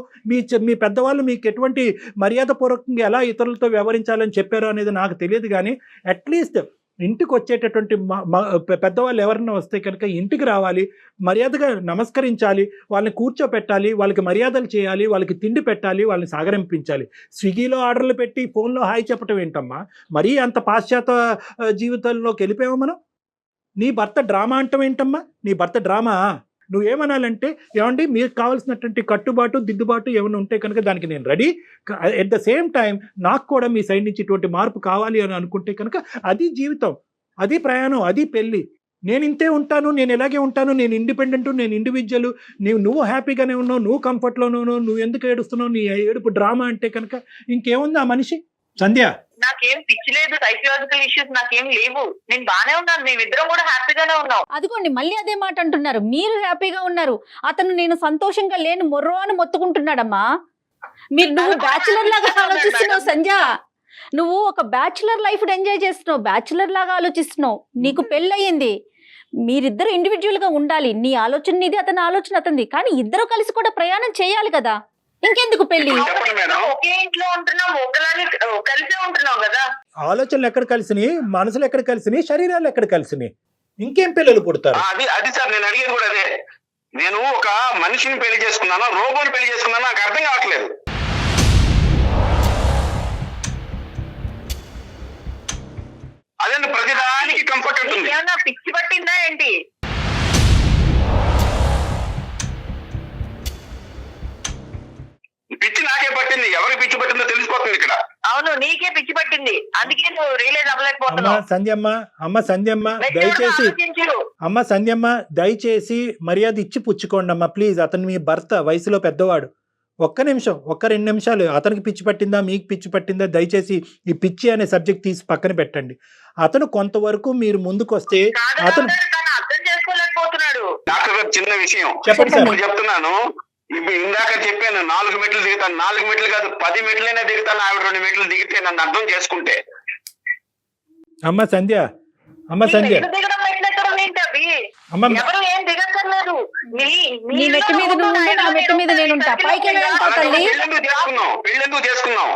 మీ పెద్దవాళ్ళు మీకు ఎటువంటి మర్యాదపూర్వకంగా ఎలా ఇతరులతో వ్యవహరించాలని చెప్పారో అనేది నాకు తెలియదు, కానీ అట్లీస్ట్ ఇంటికి వచ్చేటటువంటి పెద్దవాళ్ళు ఎవరన్నా వస్తే కనుక ఇంటికి రావాలి, మర్యాదగా నమస్కరించాలి, వాళ్ళని కూర్చోపెట్టాలి, వాళ్ళకి మర్యాదలు చేయాలి, వాళ్ళకి తిండి పెట్టాలి, వాళ్ళని సాగరింపించాలి. స్విగ్గీలో ఆర్డర్లు పెట్టి ఫోన్లో హాయ్ చెప్పటం ఏంటమ్మా? మరీ అంత పాశ్చాత్య జీవితంలోకి వెళ్ళిపోయామా మనం? నీ భర్త డ్రామా అంటాం ఏంటమ్మా? నీ భర్త డ్రామా? నువ్వేమనాలంటే, ఏమండి మీకు కావాల్సినటువంటి కట్టుబాటు దిద్దుబాటు ఏమైనా ఉంటే కనుక దానికి నేను ready, at the same time నాకు కూడా మీ సైడ్ నుంచి ఇటువంటి మార్పు కావాలి అని అనుకుంటే కనుక అది జీవితం, అది ప్రయాణం, అది పెళ్ళి. నేను ఇంతే ఉంటాను, నేను ఇలాగే ఉంటాను, నేను ఇండిపెండెంట్, నేను ఇండివిజువల్, నువ్వు హ్యాపీగానే ఉన్నావు, నువ్వు కంఫర్ట్లోనే ఉన్నావు, నువ్వు ఎందుకు ఏడుస్తున్నావు, నీ ఏడుపు డ్రామా అంటే కనుక ఇంకేముంది ఆ మనిషి? సంధ్య,
నాకేం పిచ్చి లేదు, సైకలాజికల్ ఇష్యూస్ నాకేం లేవు, నేను బానే ఉన్నాను, మేమిద్దరం కూడా హ్యాపీగానే ఉన్నాం.
అదిగోండి మళ్ళీ అదే మాట అంటున్నారు. మీరు హ్యాపీగా ఉన్నారు, అతను నేను సంతోషంగా లేను మొర్రో అని మొత్తుకుంటున్నాడమ్మా. నువ్వు బ్యాచులర్ లాగా ఆలోచిస్తున్నావు సంధ్య, నువ్వు ఒక బ్యాచులర్ లైఫ్ ఎంజాయ్ చేస్తున్నావు, బ్యాచులర్ లాగా ఆలోచిస్తున్నావు. నీకు పెళ్ళయింది, మీరిద్దరు ఇండివిజువల్ గా ఉండాలి. నీ ఆలోచన నీది, అతని ఆలోచన అతనిది, కానీ ఇద్దరు కలిసి కూడా ప్రయాణం చేయాలి కదా. ఇంకెందుకు పెళ్లి?
ఒకే ఇంట్లో ఉంటున్నాం, ఒకలాగే కలిసే ఉంటున్నాం కదా.
ఆలోచనలు ఎక్కడ కలిసినాయి, మనసులు ఎక్కడ కలిసినాయి, శరీరాలు ఎక్కడ కలిసినాయి? ఇంకేం పిల్లలు పుడతారు?
అది సార్ నేను అడిగేది కూడా అదే. నేను ఒక మనిషిని పెళ్లి చేసుకున్నాను, రోబోని పెళ్లి చేసుకున్నాను, నాకు అర్థం కావట్లేదు. అదే ప్రతిదానికి కంఫర్ట్ ఉంటుంది.
ఏమన్నా పిచ్చి పట్టిందా ఏంటి?
పిచ్చి నాకే పట్టింది, ఎవరికి పిచ్చి పట్టిందో తెలిసిపోతుంది ఇక్కడ.
అవును, నీకే పిచ్చి పట్టింది, అందుకే నువ్వు రియలైజ్
అమ్మ
అవ్వలేకపోతున్నావు.
సంధ్యమ్మ దయచేసి మర్యాద ఇచ్చి పుచ్చుకోండి అమ్మా ప్లీజ్. అతను మీ భర్త, వయసులో పెద్దవాడు. ఒక్క నిమిషం, 2 నిమిషాలు. అతనికి పిచ్చి పట్టిందా, మీకు పిచ్చి పట్టిందా? దయచేసి ఈ పిచ్చి అనే సబ్జెక్ట్ తీసి పక్కన పెట్టండి. అతను కొంతవరకు మీరు ముందుకు వస్తే అతను
అర్థం చేసుకోలేకపోతున్నాడు.
డాక్టర్ గారు చిన్న విషయం
చెప్పండి సార్.
చెప్తున్నాను, ఇందాక చెప్పాను 4 మెట్లు దిగుతాను, 4 మెట్లు కాదు 10 మెట్లైనా దిగుతాను. ఆవిడ 2 మెట్లు దిగితే నన్ను అర్థం చేసుకుంటే.
అమ్మ సంధ్య,
దిగడం ఎట్లెక్కడం ఏంటి అవి?
అమ్మ
ఎవరు ఏం దిగక్కర్లేదు.
నీ మెట్టు మీద నువ్వు ఉంటే నా మెట్టు మీద నేను ఉంటా. పైకి వెళ్ళాలంటా తల్లి?
పెళ్ళెందుకు చేసుకున్నాం?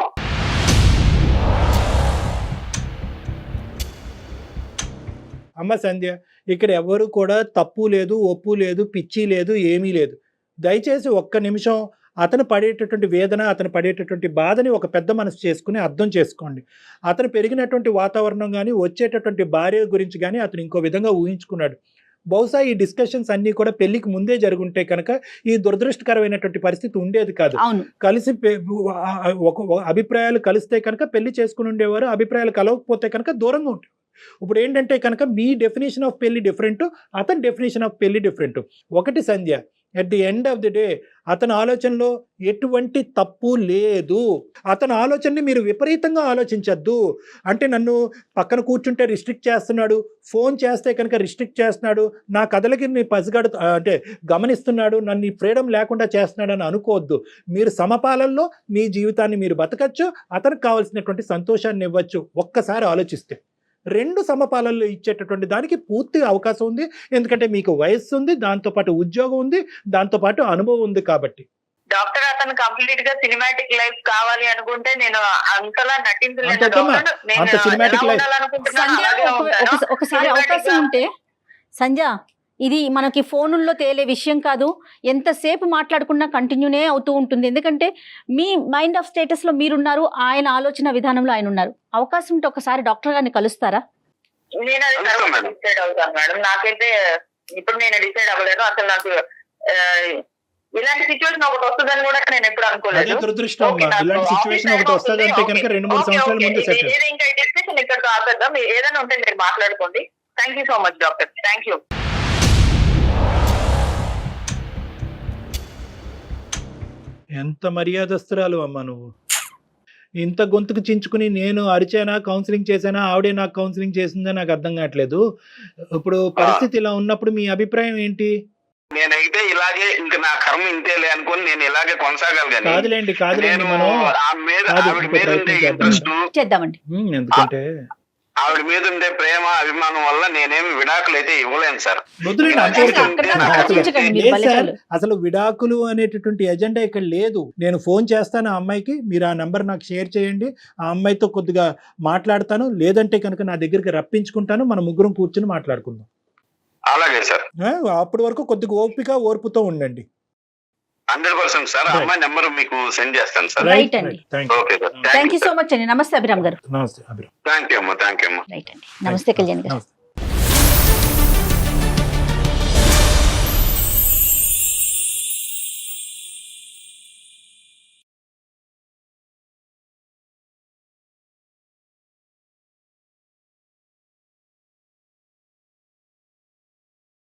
అమ్మ సంధ్య, ఇక్కడ ఎవరు కూడా తప్పు లేదు, ఒప్పు లేదు, పిచ్చి లేదు, ఏమీ లేదు. దయచేసి 1 నిమిషం అతను పడేటటువంటి వేదన, అతను పడేటటువంటి బాధని ఒక పెద్ద మనసు చేసుకుని అర్థం చేసుకోండి. అతను పెరిగినటువంటి వాతావరణం కానీ, వచ్చేటటువంటి భార్య గురించి కానీ అతను ఇంకో విధంగా ఊహించుకున్నాడు. బహుశా ఈ డిస్కషన్స్ అన్నీ కూడా పెళ్లికి ముందే జరుగుంటే కనుక ఈ దురదృష్టకరమైనటువంటి పరిస్థితి ఉండేది కాదు. కలిసి అభిప్రాయాలు కలిస్తే కనుక పెళ్లి చేసుకుని ఉండేవారు, అభిప్రాయాలు కలవకపోతే కనుక దూరంగా ఉంటారు. ఇప్పుడు ఏంటంటే కనుక మీ డెఫినేషన్ ఆఫ్ పెళ్లి డిఫరెంట్, అతని డెఫినేషన్ ఆఫ్ పెళ్లి డిఫరెంట్. ఒకటి Sandhya, at the end of the day అతని ఆలోచనలో ఎటువంటి తప్పు లేదు. అతని ఆలోచనని మీరు విపరీతంగా ఆలోచించద్దు. అంటే నన్ను పక్కన కూర్చుంటే రిస్ట్రిక్ట్ చేస్తున్నాడు, ఫోన్ చేస్తే కనుక రిస్ట్రిక్ట్ చేస్తున్నాడు, నా కథలకి పసిగడు అంటే గమనిస్తున్నాడు, నన్ను ఫ్రీడమ్ లేకుండా చేస్తున్నాడు అని అనుకోవద్దు. మీరు సమపాలనలో మీ జీవితాన్ని మీరు బతకచ్చు, అతనికి కావాల్సినటువంటి సంతోషాన్ని ఇవ్వచ్చు. ఒక్కసారి ఆలోచిస్తే 2 సమపాలనలు ఇచ్చేటటువంటి దానికి పూర్తి అవకాశం ఉంది. ఎందుకంటే మీకు వయస్సు ఉంది, దాంతోపాటు ఉద్యోగం ఉంది, దాంతోపాటు అనుభవం ఉంది. కాబట్టి
డాక్టర్ అతను కంప్లీట్ గా సినిమాటిక్ లైఫ్ కావాలి అనుకుంటే నేను అంతలా నటించలేదు.
అంత సినిమాటిక్ లైఫ్
ఒకసారి అవకాశం ఉంటే సంధ్య, ఇది మనకి ఫోనుల్లో తేలే విషయం కాదు. ఎంతసేపు మాట్లాడుకున్నా కంటిన్యూనే అవుతూ ఉంటుంది. ఎందుకంటే మీ మైండ్ ఆఫ్ స్టేటస్లో మీరున్నారు, ఆయన ఆలోచన విధానంలో ఆయన ఉన్నారు. అవకాశం ఉంటే ఒకసారి డాక్టర్ గారిని కలుస్తారా?
నేను అది డిసైడ్ అవుతాను మేడం. నాకైతే ఇప్పుడు నేను డిసైడ్ అవ్వలేను. అసలు నాకు ఇలాంటి సిచ్యువేషన్ ఒకటి వస్తుందని కూడా నేను ఎప్పుడు అనుకోలేదు. ఇంకా డిస్కషన్ ఇక్కడ ఆపేద్దాం. ఏదైనా ఉంటే మీరు మాట్లాడుకోండి. Thank you so much doctor. Thank you.
ఎంత మర్యాదస్తురాలు అమ్మ నువ్వు. ఇంత గొంతుకు చించుకుని నేను అరిచానా, కౌన్సిలింగ్ చేశానా, ఆవిడే నాకు కౌన్సిలింగ్ చేసిందా నాకు అర్థం కావట్లేదు. ఇప్పుడు పరిస్థితి ఇలా ఉన్నప్పుడు మీ అభిప్రాయం ఏంటి?
నేనైతే ఇలాగే ఇంకా నా కర్మ ఇంతేలే అనుకుని నేను ఇలాగే కొనసాగాలి కానీ
కాదులేండి
నేను
మనం
ఆవిడ మీద
కాదు,
ఆవిడ
ఇంకో
మీద ఉండే
ప్రయత్నం
ఇంట్రెస్ట్,
చేద్దామండి.
ఎందుకంటే
ఆవిడ మీద ఉండే ప్రేమ అభిమానం వల్ల నేనేమి విడాకులు అయితే ఇవ్వలేను సార్.
వదిలేండి,
అసలు
అంతవరకు
అక్కడ
నాకు
ఆలోచించకండి మీరు
లేదు సార్,
బలితలు.
అసలు విడాకులు అనేటటువంటి ఎజెండా ఇక్కడ లేదు. నేను ఫోన్ చేస్తాను ఆ అమ్మాయికి, మీరు ఆ నంబర్ నాకు షేర్ చేయండి, ఆ అమ్మాయితో కొద్దిగా మాట్లాడతాను, లేదంటే కనుక నా దగ్గరికి రప్పించుకుంటాను, మన ముగ్గురం కూర్చుని మాట్లాడుకుందాం.
అలాగే సార్,
అప్పటి వరకు కొద్దిగా ఓర్పుతో ఉండండి.
100% సార్. ఆ అమ్మాయి నెంబర్ మీకు సెండ్ చేస్తాను సార్.
రైట్ అండి.
Okay sir,
thank you so much అండి. నమస్తే అభిరామ్ గారు.
నమస్తే అభిరామ్.
థ్యాంక్ యూ అమ్మా.
రైట్ అండి. నమస్తే కళ్యాణ్ గారు.
నమస్తే.